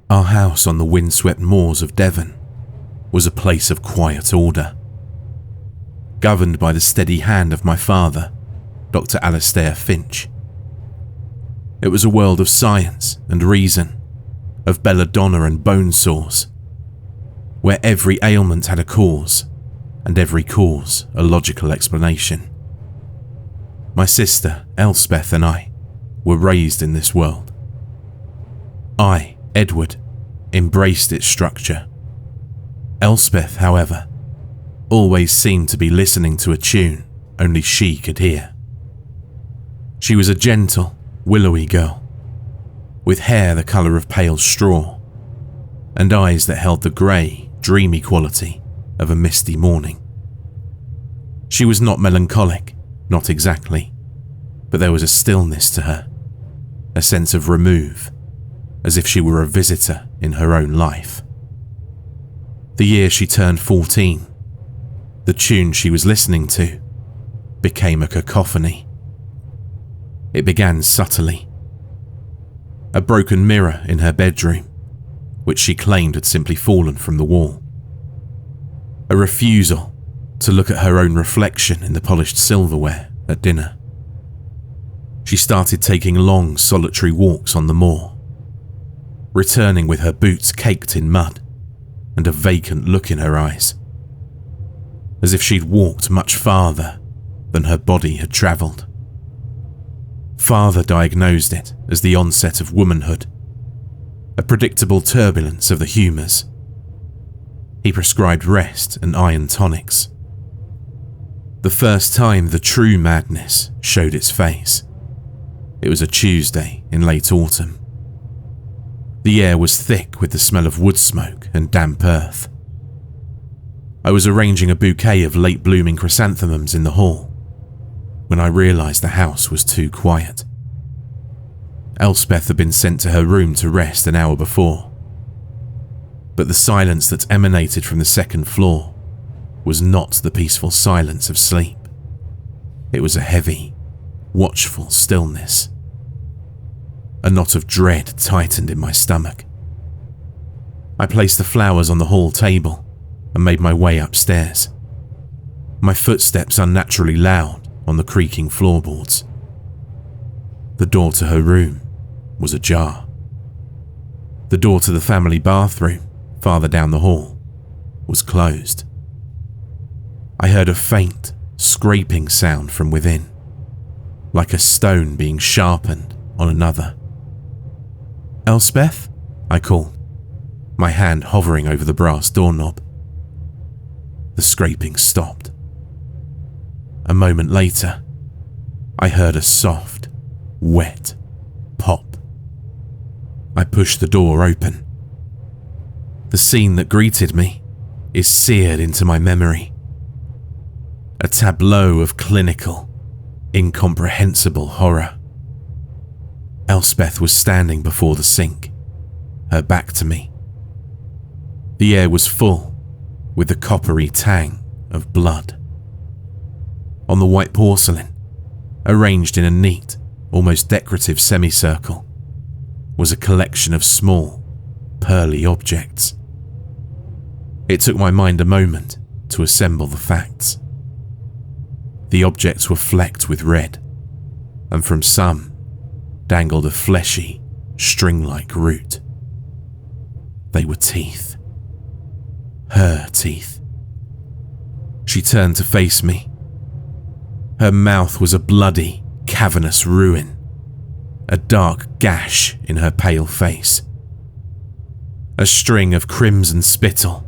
Our house on the windswept moors of Devon was a place of quiet order, governed by the steady hand of my father, Dr. Alastair Finch. It was a world of science and reason, of belladonna and bone sores, where every ailment had a cause, and every cause a logical explanation. My sister, Elspeth, and I were raised in this world. I, Edward, embraced its structure. Elspeth, however, always seemed to be listening to a tune only she could hear. She was a gentle, willowy girl, with hair the colour of pale straw, and eyes that held the grey, dreamy quality of a misty morning. She was not melancholic, not exactly, but there was a stillness to her, a sense of remove, as if she were a visitor in her own life. The year she turned 14, the tune she was listening to became a cacophony. It began subtly. A broken mirror in her bedroom, which she claimed had simply fallen from the wall. A refusal to look at her own reflection in the polished silverware at dinner. She started taking long, solitary walks on the moor, returning with her boots caked in mud and a vacant look in her eyes, as if she'd walked much farther than her body had travelled. Father diagnosed it as the onset of womanhood, a predictable turbulence of the humours. He prescribed rest and iron tonics. The first time the true madness showed its face, it was a Tuesday in late autumn. The air was thick with the smell of wood smoke and damp earth. I was arranging a bouquet of late-blooming chrysanthemums in the hall when I realised the house was too quiet. Elspeth had been sent to her room to rest an hour before, but the silence that emanated from the second floor was not the peaceful silence of sleep. It was a heavy, watchful stillness. A knot of dread tightened in my stomach. I placed the flowers on the hall table and made my way upstairs, my footsteps unnaturally loud on the creaking floorboards. The door to her room was ajar. The door to the family bathroom, farther down the hall, was closed. I heard a faint, scraping sound from within, like a stone being sharpened on another. "Elspeth?" I called, my hand hovering over the brass doorknob. The scraping stopped. A moment later, I heard a soft, wet pop. I pushed the door open. The scene that greeted me is seared into my memory. A tableau of clinical, incomprehensible horror. Elspeth was standing before the sink, her back to me. The air was full with the coppery tang of blood. On the white porcelain, arranged in a neat, almost decorative semicircle, was a collection of small, pearly objects. It took my mind a moment to assemble the facts. The objects were flecked with red, and from some dangled a fleshy, string-like root. They were teeth. Her teeth. She turned to face me. Her mouth was a bloody, cavernous ruin, a dark gash in her pale face. A string of crimson spittle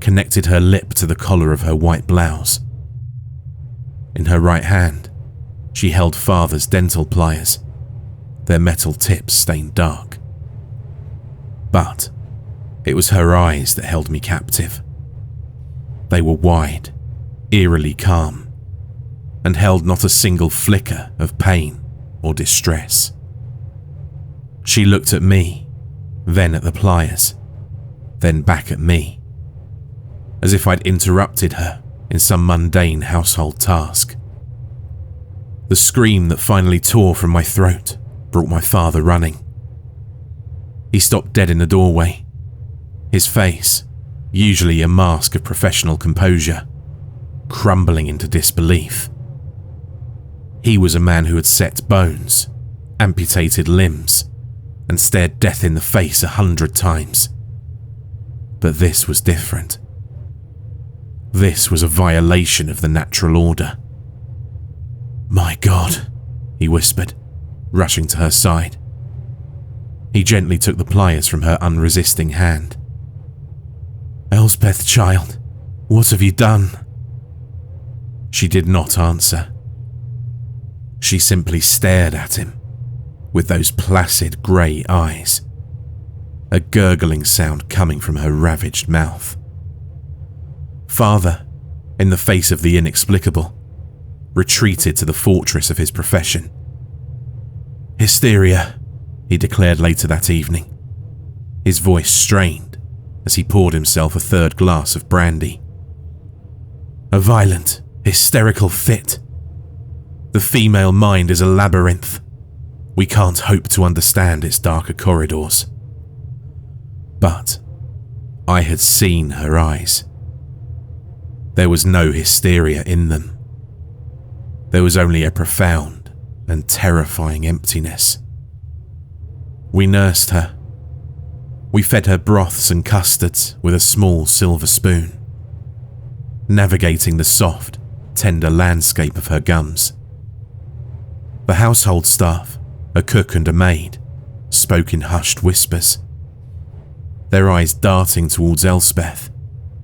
connected her lip to the collar of her white blouse. In her right hand, she held Father's dental pliers, their metal tips stained dark. But it was her eyes that held me captive. They were wide, eerily calm, and held not a single flicker of pain or distress. She looked at me, then at the pliers, then back at me, as if I'd interrupted her in some mundane household task. The scream that finally tore from my throat brought my father running. He stopped dead in the doorway, his face, usually a mask of professional composure, crumbling into disbelief. He was a man who had set bones, amputated limbs, and stared death in the face 100 times. But this was different. This was a violation of the natural order. "My God," he whispered, rushing to her side. He gently took the pliers from her unresisting hand. "Elspeth, child, what have you done?" She did not answer. She simply stared at him with those placid grey eyes, a gurgling sound coming from her ravaged mouth. Father, in the face of the inexplicable, retreated to the fortress of his profession. "Hysteria," he declared later that evening, his voice strained as he poured himself a third glass of brandy. "A violent, hysterical fit. The female mind is a labyrinth. We can't hope to understand its darker corridors." But I had seen her eyes. There was no hysteria in them. There was only a profound and terrifying emptiness. We nursed her. We fed her broths and custards with a small silver spoon, navigating the soft, tender landscape of her gums. The household staff, a cook and a maid, spoke in hushed whispers, their eyes darting towards Elspeth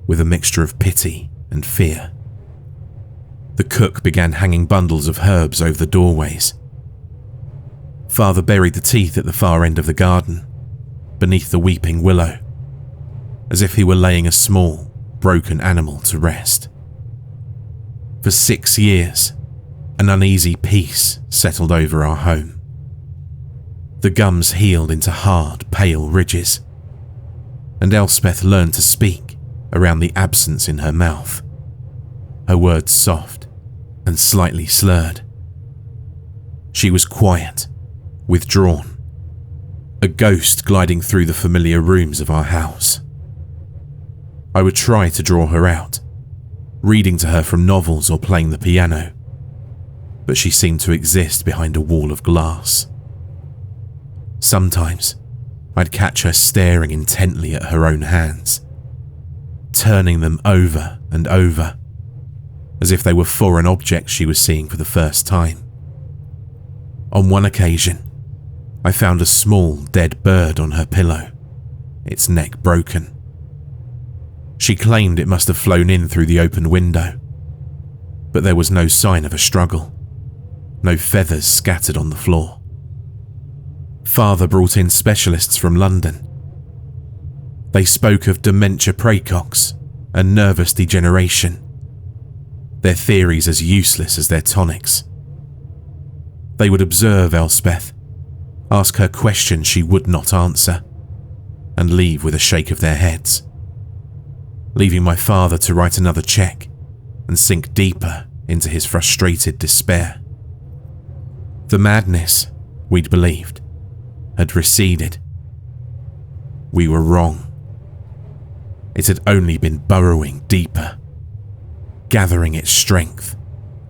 with a mixture of pity and fear. The cook began hanging bundles of herbs over the doorways. Father buried the teeth at the far end of the garden, beneath the weeping willow, as if he were laying a small, broken animal to rest. For 6 years, an uneasy peace settled over our home. The gums healed into hard, pale ridges, and Elspeth learned to speak around the absence in her mouth, her words soft and slightly slurred. She was quiet, withdrawn, a ghost gliding through the familiar rooms of our house. I would try to draw her out, reading to her from novels or playing the piano, but she seemed to exist behind a wall of glass. Sometimes I'd catch her staring intently at her own hands, turning them over and over, as if they were foreign objects she was seeing for the first time. On one occasion, I found a small dead bird on her pillow, its neck broken. She claimed it must have flown in through the open window, but there was no sign of a struggle, no feathers scattered on the floor. Father brought in specialists from London. They spoke of dementia praecox and nervous degeneration, their theories as useless as their tonics. They would observe Elspeth, ask her questions she would not answer, and leave with a shake of their heads, leaving my father to write another cheque and sink deeper into his frustrated despair. The madness, we'd believed, had receded. We were wrong. It had only been burrowing deeper, gathering its strength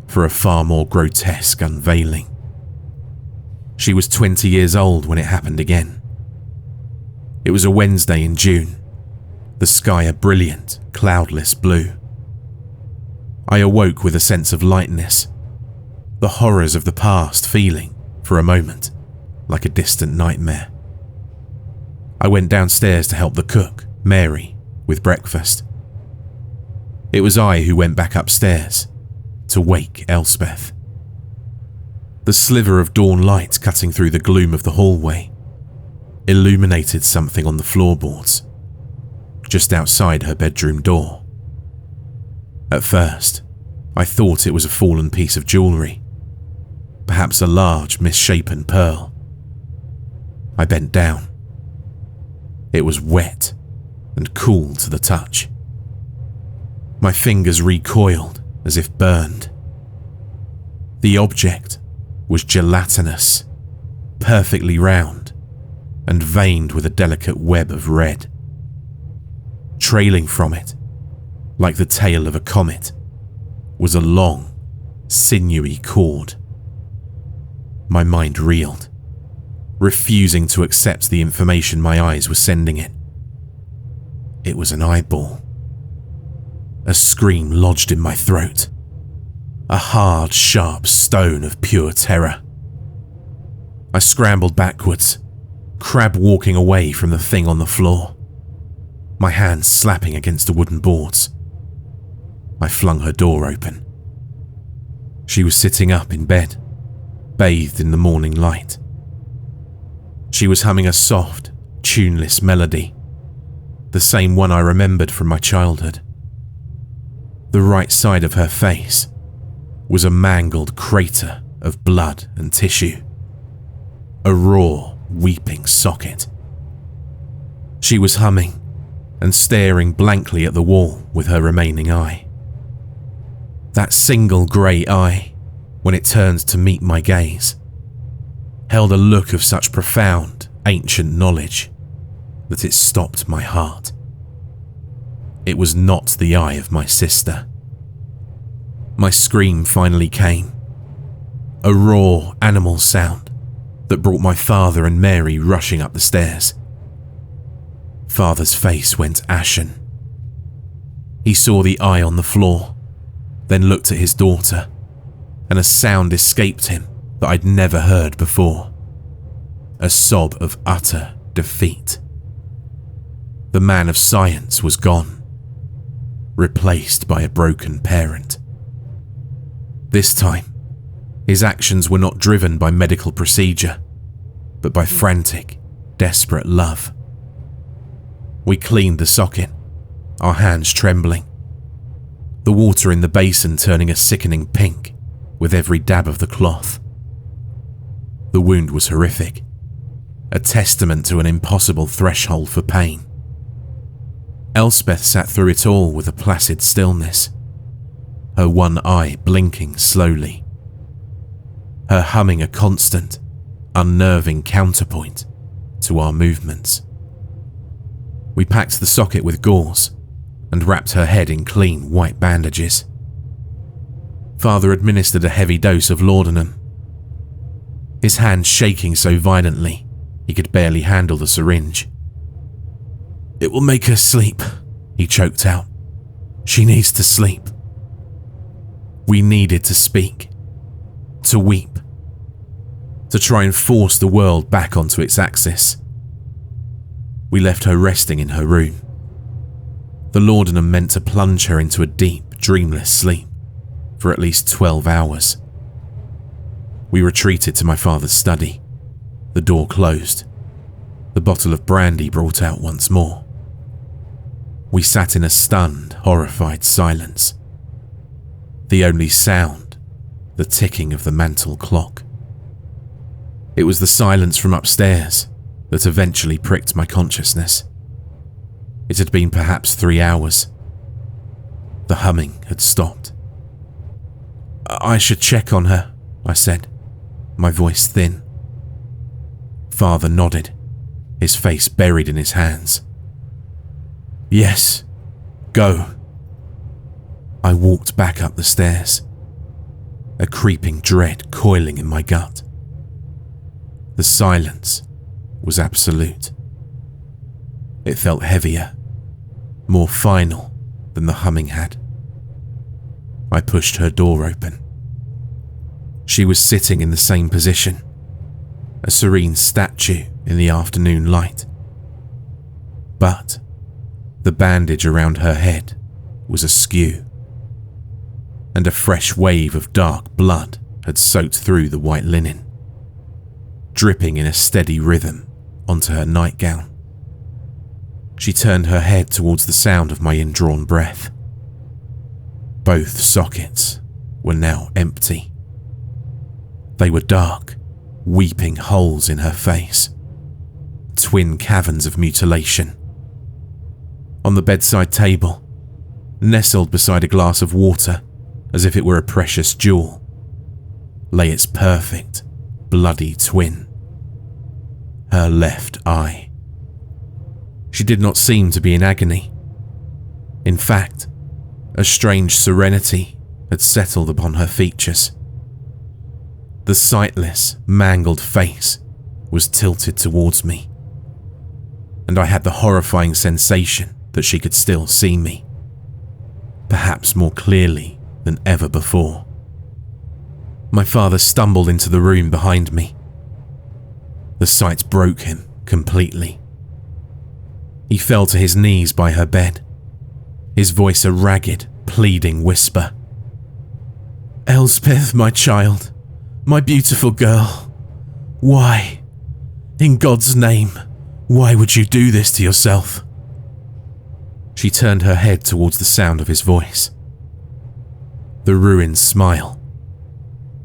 for a far more grotesque unveiling. She was 20 years old when it happened again. It was a Wednesday in June, the sky a brilliant, cloudless blue. I awoke with a sense of lightness, the horrors of the past feeling, for a moment, like a distant nightmare. I went downstairs to help the cook, Mary, with breakfast. It was I who went back upstairs to wake Elspeth. The sliver of dawn light cutting through the gloom of the hallway illuminated something on the floorboards, just outside her bedroom door. At first, I thought it was a fallen piece of jewellery, perhaps a large, misshapen pearl. I bent down. It was wet and cool to the touch. My fingers recoiled as if burned. The object was gelatinous, perfectly round, and veined with a delicate web of red. Trailing from it, like the tail of a comet, was a long, sinewy cord. My mind reeled, refusing to accept the information my eyes were sending it. It was an eyeball. A scream lodged in my throat. A hard, sharp stone of pure terror. I scrambled backwards, crab walking away from the thing on the floor, my hands slapping against the wooden boards. I flung her door open. She was sitting up in bed, bathed in the morning light. She was humming a soft, tuneless melody, the same one I remembered from my childhood. The right side of her face was a mangled crater of blood and tissue, a raw, weeping socket. She was humming and staring blankly at the wall with her remaining eye. That single grey eye, when it turned to meet my gaze, held a look of such profound, ancient knowledge that it stopped my heart. It was not the eye of my sister. My scream finally came, a raw animal sound that brought my father and Mary rushing up the stairs. Father's face went ashen. He saw the eye on the floor, then looked at his daughter, and a sound escaped him that I'd never heard before. A sob of utter defeat. The man of science was gone, replaced by a broken parent. This time, his actions were not driven by medical procedure, but by frantic, desperate love. We cleaned the socket, our hands trembling, the water in the basin turning a sickening pink with every dab of the cloth. The wound was horrific, a testament to an impossible threshold for pain. Elspeth sat through it all with a placid stillness, her one eye blinking slowly, her humming a constant, unnerving counterpoint to our movements. We packed the socket with gauze and wrapped her head in clean white bandages. Father administered a heavy dose of laudanum, his hand shaking so violently he could barely handle the syringe. "It will make her sleep," he choked out. "She needs to sleep." We needed to speak, to weep, to try and force the world back onto its axis. We left her resting in her room. The laudanum meant to plunge her into a deep, dreamless sleep for at least 12 hours. We retreated to my father's study, the door closed, the bottle of brandy brought out once more. We sat in a stunned, horrified silence. The only sound, the ticking of the mantel clock. It was the silence from upstairs that eventually pricked my consciousness. It had been perhaps 3 hours. The humming had stopped. "I should check on her," I said, my voice thin. Father nodded, his face buried in his hands. "Yes, go." I walked back up the stairs, a creeping dread coiling in my gut. The silence was absolute. It felt heavier, more final than the humming had. I pushed her door open. She was sitting in the same position, a serene statue in the afternoon light. But the bandage around her head was askew, and a fresh wave of dark blood had soaked through the white linen, dripping in a steady rhythm onto her nightgown. She turned her head towards the sound of my indrawn breath. Both sockets were now empty. They were dark, weeping holes in her face, twin caverns of mutilation. On the bedside table, nestled beside a glass of water as if it were a precious jewel, lay its perfect, bloody twin. her left eye. She did not seem to be in agony. In fact, a strange serenity had settled upon her features. The sightless, mangled face was tilted towards me, and I had the horrifying sensation that she could still see me, perhaps more clearly than ever before. My father stumbled into the room behind me. The sight broke him completely. He fell to his knees by her bed, his voice a ragged, pleading whisper. "Elspeth, my child, my beautiful girl, why, in God's name, why would you do this to yourself?" She turned her head towards the sound of his voice. The ruined smile,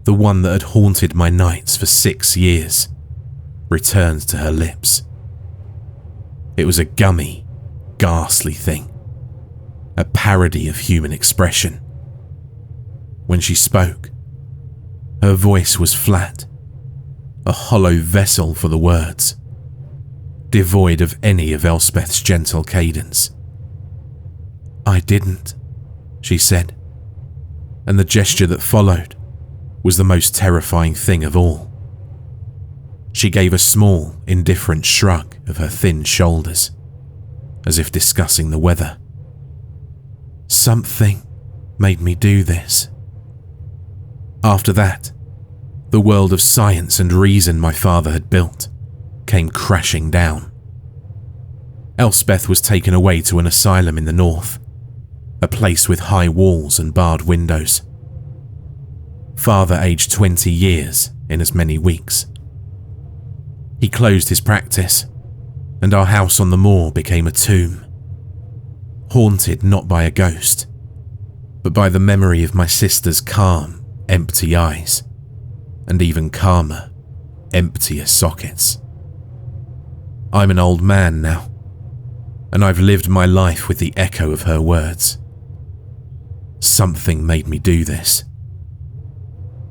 the one that had haunted my nights for 6 years, returned to her lips. It was a gummy, ghastly thing, a parody of human expression. When she spoke, her voice was flat, a hollow vessel for the words, devoid of any of Elspeth's gentle cadence. "I didn't," she said, and the gesture that followed was the most terrifying thing of all. She gave a small, indifferent shrug of her thin shoulders, as if discussing the weather. "Something made me do this." After that, the world of science and reason my father had built came crashing down. Elspeth was taken away to an asylum in the north, a place with high walls and barred windows. Father aged 20 years in as many weeks. He closed his practice, and our house on the moor became a tomb, haunted not by a ghost, but by the memory of my sister's calm, empty eyes, and even calmer, emptier sockets. I'm an old man now, and I've lived my life with the echo of her words. Something made me do this.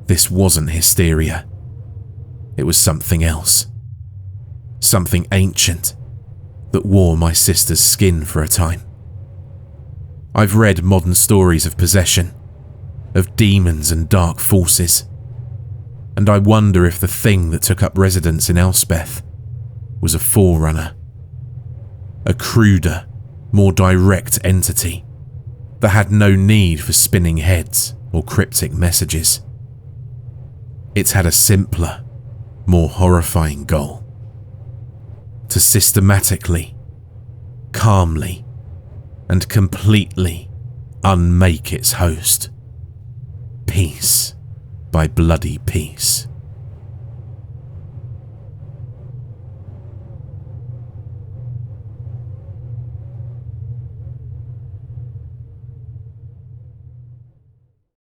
This wasn't hysteria. It was something else. Something ancient that wore my sister's skin for a time. I've read modern stories of possession, of demons and dark forces, and I wonder if the thing that took up residence in Elspeth was a forerunner, a cruder, more direct entity that had no need for spinning heads or cryptic messages. It had a simpler, more horrifying goal: to systematically, calmly, and completely unmake its host, piece by bloody piece.